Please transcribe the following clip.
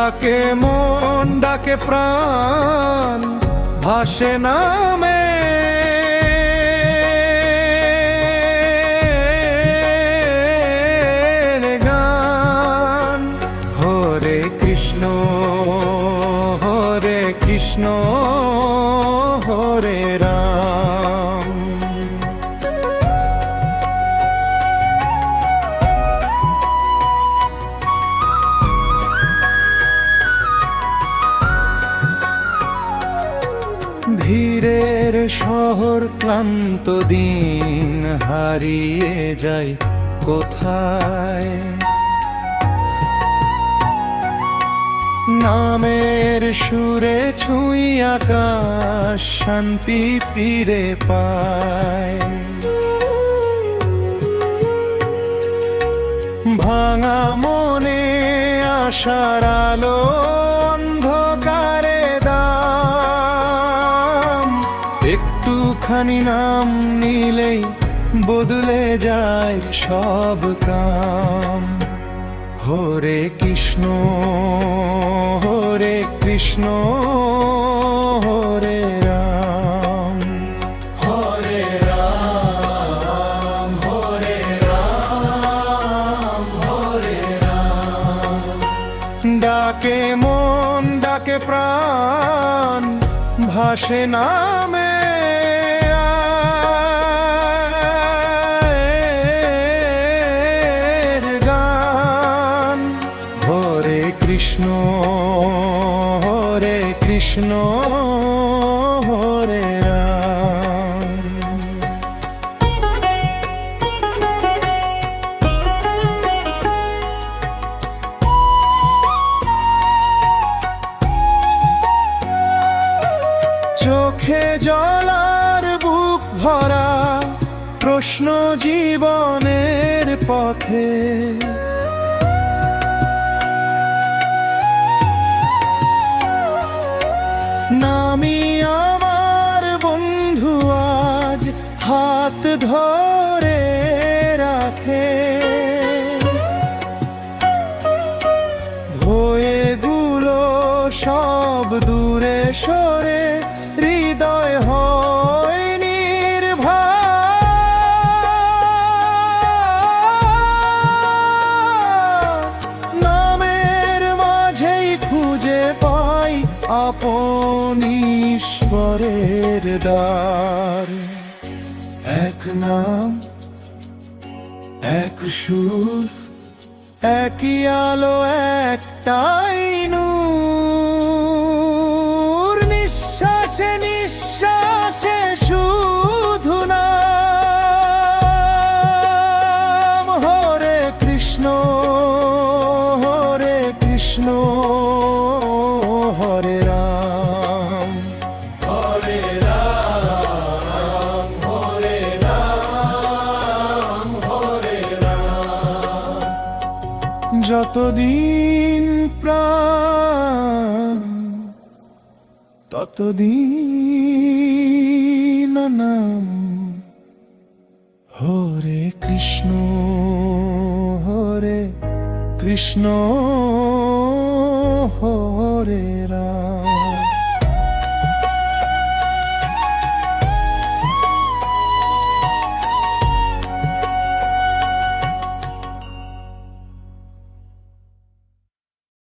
ডাকে মন ডাকে প্রাণ ভাসে নামে গান। হরে কৃষ্ণ হরে কৃষ্ণ হরে রাম। ভিড়ের শহর ক্লান্ত দিন হারিয়ে যায় কোথায়, নামের সুরে ছুঁই আকাশ শান্তি ফিরে পায়। ভাঙা মনে আশার আলো অন্ধকারে দাম, একটুখানি নাম নিলেই বদলে যায় সব কাম। হরে কৃষ্ণ হরে কৃষ্ণ হরে রাম। হরে রাম হরে রাম হরে রাম। ডাকে মন ডাকে প্রাণ ভাসে নামে কৃষ্ণ হরে কৃষ্ণ হরে রাম। চোখে জলার বুক ভরা প্রশ্ন জীবনের পথে, নামি আমার বন্ধু আজ হাত ধরে রাখে। ভয়েগুলো সব দূরে সরে হৃদয় হয় নির্ভয়। নামের মাঝেই খুঁজে পাই আপন ঈশ্বরের দ্বার। এক নাম এক সুর একই আলো একটাই নূর, নিঃশ্বাসে নিঃশ্বাসে শুধু নাম। হরে কৃষ্ণ হরে কৃষ্ণ হরে রাম। হরে রাম হরে রাম হরে রাম। যতদিন প্রাণ ততদিন নাম। হরে কৃষ্ণ হরে কৃষ্ণ হরে রাম।